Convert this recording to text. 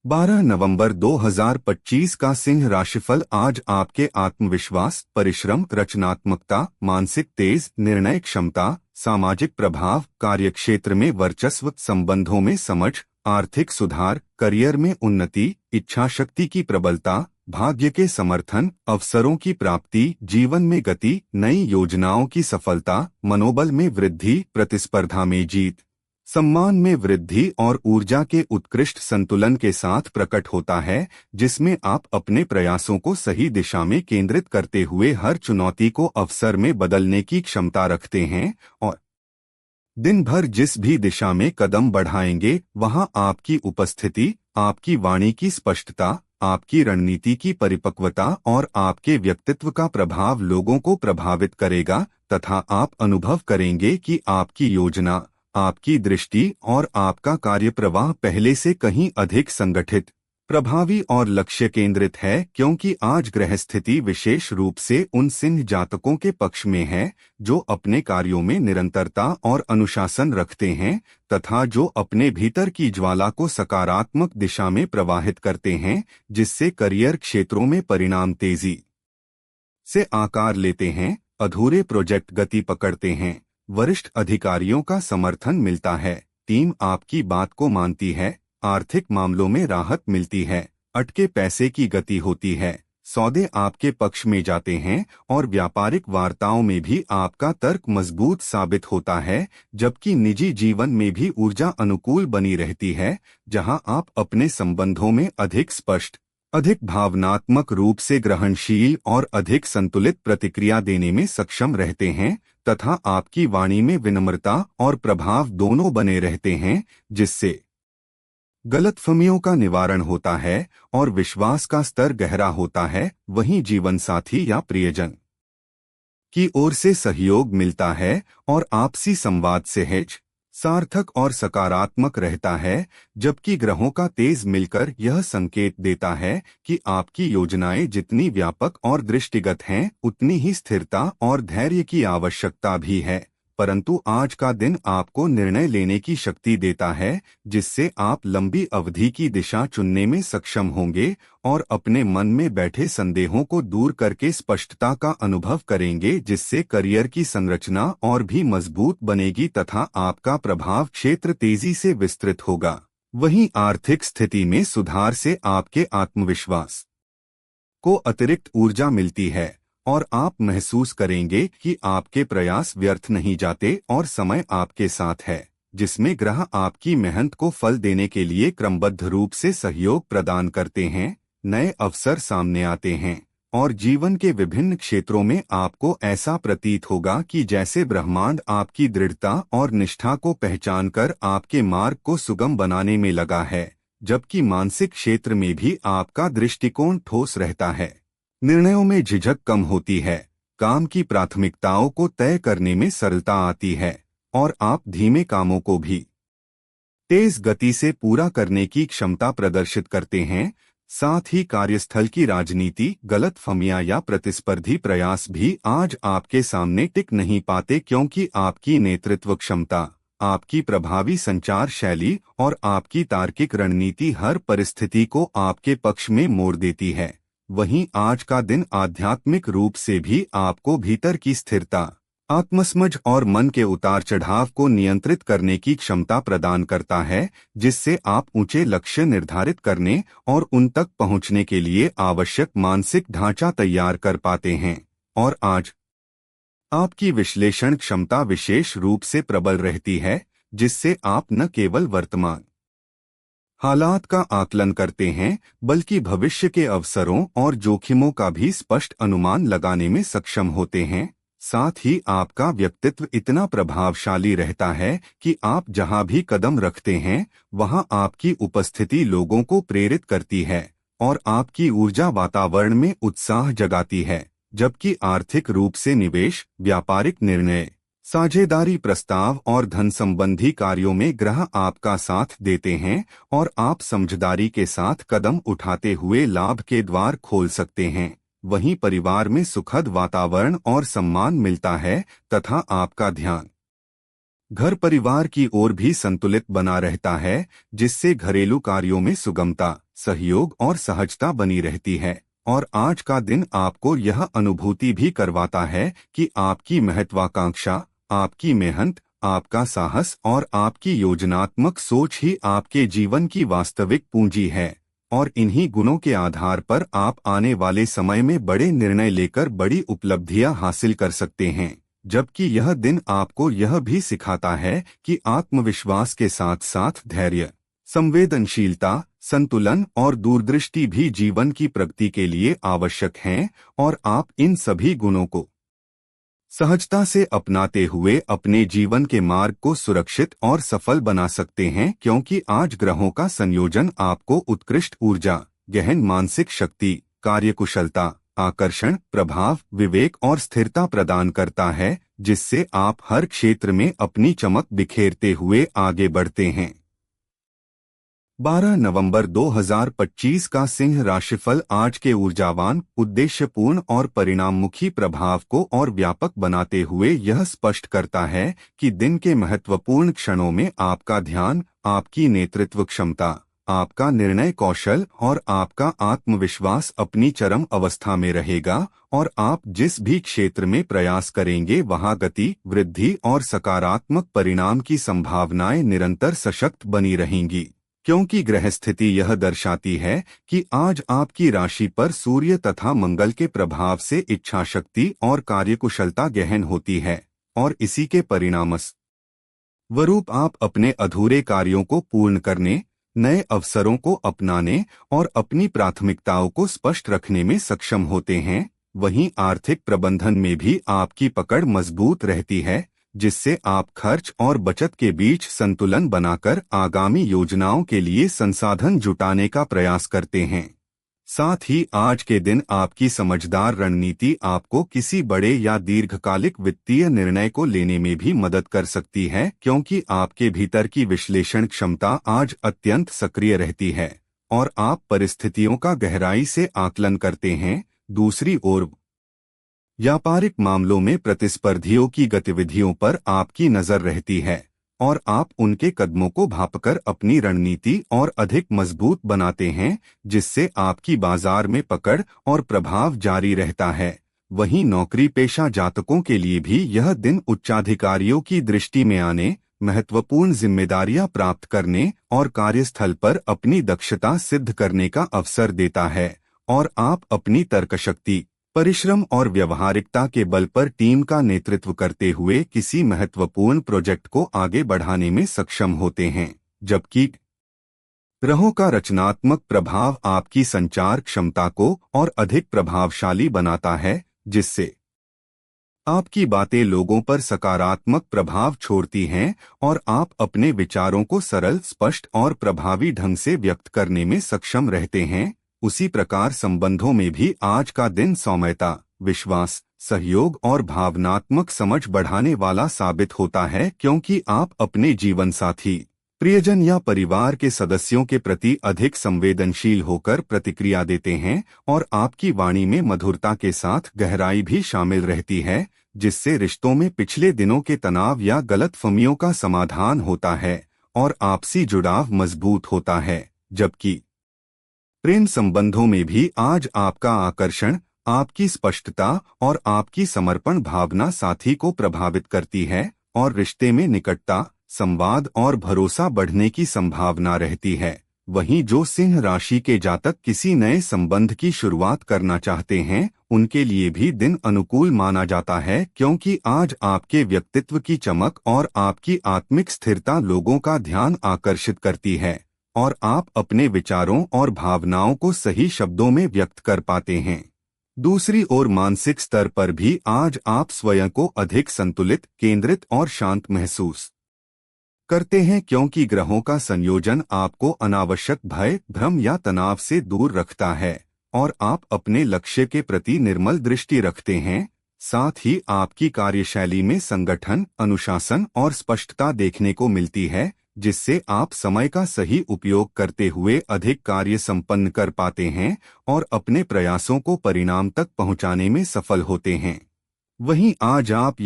12 नवंबर 2025 का सिंह राशिफल। आज आपके आत्मविश्वास, परिश्रम, रचनात्मकता, मानसिक तेज, निर्णय क्षमता, सामाजिक प्रभाव, कार्यक्षेत्र में वर्चस्व, संबंधों में समझ, आर्थिक सुधार, करियर में उन्नति, इच्छा शक्ति की प्रबलता, भाग्य के समर्थन, अवसरों की प्राप्ति, जीवन में गति, नई योजनाओं की सफलता, मनोबल में वृद्धि, प्रतिस्पर्धा में जीत, सम्मान में वृद्धि और ऊर्जा के उत्कृष्ट संतुलन के साथ प्रकट होता है, जिसमें आप अपने प्रयासों को सही दिशा में केंद्रित करते हुए हर चुनौती को अवसर में बदलने की क्षमता रखते हैं और दिन भर जिस भी दिशा में कदम बढ़ाएंगे वहां आपकी उपस्थिति, आपकी वाणी की स्पष्टता, आपकी रणनीति की परिपक्वता और आपके व्यक्तित्व का प्रभाव लोगों को प्रभावित करेगा तथा आप अनुभव करेंगे कि आपकी योजना, आपकी दृष्टि और आपका कार्यप्रवाह पहले से कहीं अधिक संगठित, प्रभावी और लक्ष्य केंद्रित है, क्योंकि आज ग्रह स्थिति विशेष रूप से उन सिंह जातकों के पक्ष में है जो अपने कार्यों में निरंतरता और अनुशासन रखते हैं तथा जो अपने भीतर की ज्वाला को सकारात्मक दिशा में प्रवाहित करते हैं, जिससे करियर क्षेत्रों में परिणाम तेजी से आकार लेते हैं, अधूरे प्रोजेक्ट गति पकड़ते हैं, वरिष्ठ अधिकारियों का समर्थन मिलता है, टीम आपकी बात को मानती है, आर्थिक मामलों में राहत मिलती है, अटके पैसे की गति होती है, सौदे आपके पक्ष में जाते हैं और व्यापारिक वार्ताओं में भी आपका तर्क मजबूत साबित होता है, जबकि निजी जीवन में भी ऊर्जा अनुकूल बनी रहती है, जहां आप अपने संबंधों में अधिक स्पष्ट, अधिक भावनात्मक रूप से ग्रहणशील और अधिक संतुलित प्रतिक्रिया देने में सक्षम रहते हैं तथा आपकी वाणी में विनम्रता और प्रभाव दोनों बने रहते हैं, जिससे गलतफहमियों का निवारण होता है और विश्वास का स्तर गहरा होता है। वहीं जीवन साथी या प्रियजन की ओर से सहयोग मिलता है और आपसी संवाद सहज, सार्थक और सकारात्मक रहता है, जबकि ग्रहों का तेज मिलकर यह संकेत देता है कि आपकी योजनाएं जितनी व्यापक और दृष्टिगत हैं, उतनी ही स्थिरता और धैर्य की आवश्यकता भी है। परंतु आज का दिन आपको निर्णय लेने की शक्ति देता है, जिससे आप लंबी अवधि की दिशा चुनने में सक्षम होंगे और अपने मन में बैठे संदेहों को दूर करके स्पष्टता का अनुभव करेंगे, जिससे करियर की संरचना और भी मजबूत बनेगी तथा आपका प्रभाव क्षेत्र तेजी से विस्तृत होगा। वहीं आर्थिक स्थिति में सुधार से आपके आत्मविश्वास को अतिरिक्त ऊर्जा मिलती है और आप महसूस करेंगे कि आपके प्रयास व्यर्थ नहीं जाते और समय आपके साथ है, जिसमें ग्रह आपकी मेहनत को फल देने के लिए क्रमबद्ध रूप से सहयोग प्रदान करते हैं। नए अवसर सामने आते हैं और जीवन के विभिन्न क्षेत्रों में आपको ऐसा प्रतीत होगा कि जैसे ब्रह्मांड आपकी दृढ़ता और निष्ठा को पहचानकर आपके मार्ग को सुगम बनाने में लगा है, जबकि मानसिक क्षेत्र में भी आपका दृष्टिकोण ठोस रहता है। निर्णयों में झिझक कम होती है, काम की प्राथमिकताओं को तय करने में सरलता आती है और आप धीमे कामों को भी तेज गति से पूरा करने की क्षमता प्रदर्शित करते हैं। साथ ही कार्यस्थल की राजनीति, गलतफहमियां या प्रतिस्पर्धी प्रयास भी आज आपके सामने टिक नहीं पाते, क्योंकि आपकी नेतृत्व क्षमता, आपकी प्रभावी संचार शैली और आपकी तार्किक रणनीति हर परिस्थिति को आपके पक्ष में मोड़ देती है। वहीं आज का दिन आध्यात्मिक रूप से भी आपको भीतर की स्थिरता, आत्मसमझ और मन के उतार चढ़ाव को नियंत्रित करने की क्षमता प्रदान करता है, जिससे आप ऊंचे लक्ष्य निर्धारित करने और उन तक पहुंचने के लिए आवश्यक मानसिक ढांचा तैयार कर पाते हैं। और आज आपकी विश्लेषण क्षमता विशेष रूप से प्रबल रहती है, जिससे आप न केवल वर्तमान हालात का आकलन करते हैं, बल्कि भविष्य के अवसरों और जोखिमों का भी स्पष्ट अनुमान लगाने में सक्षम होते हैं। साथ ही आपका व्यक्तित्व इतना प्रभावशाली रहता है कि आप जहां भी कदम रखते हैं, वहां आपकी उपस्थिति लोगों को प्रेरित करती है और आपकी ऊर्जा वातावरण में उत्साह जगाती है, जबकि आर्थिक रूप से निवेश, व्यापारिक निर्णय, साझेदारी प्रस्ताव और धन संबंधी कार्यों में ग्रह आपका साथ देते हैं और आप समझदारी के साथ कदम उठाते हुए लाभ के द्वार खोल सकते हैं। वहीं परिवार में सुखद वातावरण और सम्मान मिलता है तथा आपका ध्यान घर परिवार की ओर भी संतुलित बना रहता है, जिससे घरेलू कार्यों में सुगमता, सहयोग और सहजता बनी रहती है। और आज का दिन आपको यह अनुभूति भी करवाता है कि आपकी महत्वाकांक्षा, आपकी मेहनत, आपका साहस और आपकी योजनात्मक सोच ही आपके जीवन की वास्तविक पूंजी है। और इन्हीं गुणों के आधार पर आप आने वाले समय में बड़े निर्णय लेकर बड़ी उपलब्धियां हासिल कर सकते हैं। जबकि यह दिन आपको यह भी सिखाता है कि आत्मविश्वास के साथ साथ धैर्य, संवेदनशीलता, संतुलन और दूरदृष्टि भी जीवन की प्रगति के लिए आवश्यक हैं, और आप इन सभी गुणों को सहजता से अपनाते हुए अपने जीवन के मार्ग को सुरक्षित और सफल बना सकते हैं, क्योंकि आज ग्रहों का संयोजन आपको उत्कृष्ट ऊर्जा, गहन मानसिक शक्ति, कार्यकुशलता, आकर्षण, प्रभाव, विवेक और स्थिरता प्रदान करता है, जिससे आप हर क्षेत्र में अपनी चमक बिखेरते हुए आगे बढ़ते हैं। 12 नवंबर 2025 का सिंह राशिफल आज के ऊर्जावान, उद्देश्यपूर्ण और परिणाममुखी प्रभाव को और व्यापक बनाते हुए यह स्पष्ट करता है कि दिन के महत्वपूर्ण क्षणों में आपका ध्यान, आपकी नेतृत्व क्षमता, आपका निर्णय कौशल और आपका आत्मविश्वास अपनी चरम अवस्था में रहेगा, और आप जिस भी क्षेत्र में प्रयास करेंगे वहां गति, वृद्धि और सकारात्मक परिणाम की संभावनाएं निरंतर सशक्त बनी रहेंगी। क्योंकि ग्रह स्थिति यह दर्शाती है कि आज आपकी राशि पर सूर्य तथा मंगल के प्रभाव से इच्छाशक्ति और कार्यकुशलता गहन होती है, और इसी के परिणामस्वरूप आप अपने अधूरे कार्यों को पूर्ण करने, नए अवसरों को अपनाने और अपनी प्राथमिकताओं को स्पष्ट रखने में सक्षम होते हैं। वहीं आर्थिक प्रबंधन में भी आपकी पकड़ मजबूत रहती है, जिससे आप खर्च और बचत के बीच संतुलन बनाकर आगामी योजनाओं के लिए संसाधन जुटाने का प्रयास करते हैं। साथ ही आज के दिन आपकी समझदार रणनीति आपको किसी बड़े या दीर्घकालिक वित्तीय निर्णय को लेने में भी मदद कर सकती है, क्योंकि आपके भीतर की विश्लेषण क्षमता आज अत्यंत सक्रिय रहती है और आप परिस्थितियों का गहराई से आकलन करते हैं। दूसरी ओर व्यापारिक मामलों में प्रतिस्पर्धियों की गतिविधियों पर आपकी नजर रहती है, और आप उनके कदमों को भांपकर अपनी रणनीति और अधिक मजबूत बनाते हैं, जिससे आपकी बाजार में पकड़ और प्रभाव जारी रहता है। वहीं नौकरी पेशा जातकों के लिए भी यह दिन उच्चाधिकारियों की दृष्टि में आने, महत्वपूर्ण जिम्मेदारियां प्राप्त करने और कार्यस्थल पर अपनी दक्षता सिद्ध करने का अवसर देता है, और आप अपनी तर्कशक्ति, परिश्रम और व्यवहारिकता के बल पर टीम का नेतृत्व करते हुए किसी महत्वपूर्ण प्रोजेक्ट को आगे बढ़ाने में सक्षम होते हैं। जबकि ग्रहों का रचनात्मक प्रभाव आपकी संचार क्षमता को और अधिक प्रभावशाली बनाता है, जिससे आपकी बातें लोगों पर सकारात्मक प्रभाव छोड़ती हैं और आप अपने विचारों को सरल, स्पष्ट और प्रभावी ढंग से व्यक्त करने में सक्षम रहते हैं। उसी प्रकार संबंधों में भी आज का दिन सौम्यता, विश्वास, सहयोग और भावनात्मक समझ बढ़ाने वाला साबित होता है, क्योंकि आप अपने जीवन साथी, प्रियजन या परिवार के सदस्यों के प्रति अधिक संवेदनशील होकर प्रतिक्रिया देते हैं, और आपकी वाणी में मधुरता के साथ गहराई भी शामिल रहती है, जिससे रिश्तों में पिछले दिनों के तनाव या गलतफहमियों का समाधान होता है और आपसी जुड़ाव मजबूत होता है। जबकि प्रेम संबंधों में भी आज आपका आकर्षण, आपकी स्पष्टता और आपकी समर्पण भावना साथी को प्रभावित करती है, और रिश्ते में निकटता, संवाद और भरोसा बढ़ने की संभावना रहती है। वहीं जो सिंह राशि के जातक किसी नए संबंध की शुरुआत करना चाहते हैं, उनके लिए भी दिन अनुकूल माना जाता है, क्योंकि आज आपके व्यक्तित्व की चमक और आपकी आत्मिक स्थिरता लोगों का ध्यान आकर्षित करती है, और आप अपने विचारों और भावनाओं को सही शब्दों में व्यक्त कर पाते हैं। दूसरी ओर मानसिक स्तर पर भी आज आप स्वयं को अधिक संतुलित, केंद्रित और शांत महसूस करते हैं, क्योंकि ग्रहों का संयोजन आपको अनावश्यक भय, भ्रम या तनाव से दूर रखता है, और आप अपने लक्ष्य के प्रति निर्मल दृष्टि रखते हैं। साथ ही आपकी कार्यशैली में संगठन, अनुशासन और स्पष्टता देखने को मिलती है, जिससे आप समय का सही उपयोग करते हुए अधिक कार्य संपन्न कर पाते हैं और अपने प्रयासों को परिणाम तक पहुंचाने में सफल होते हैं। वहीं आज आप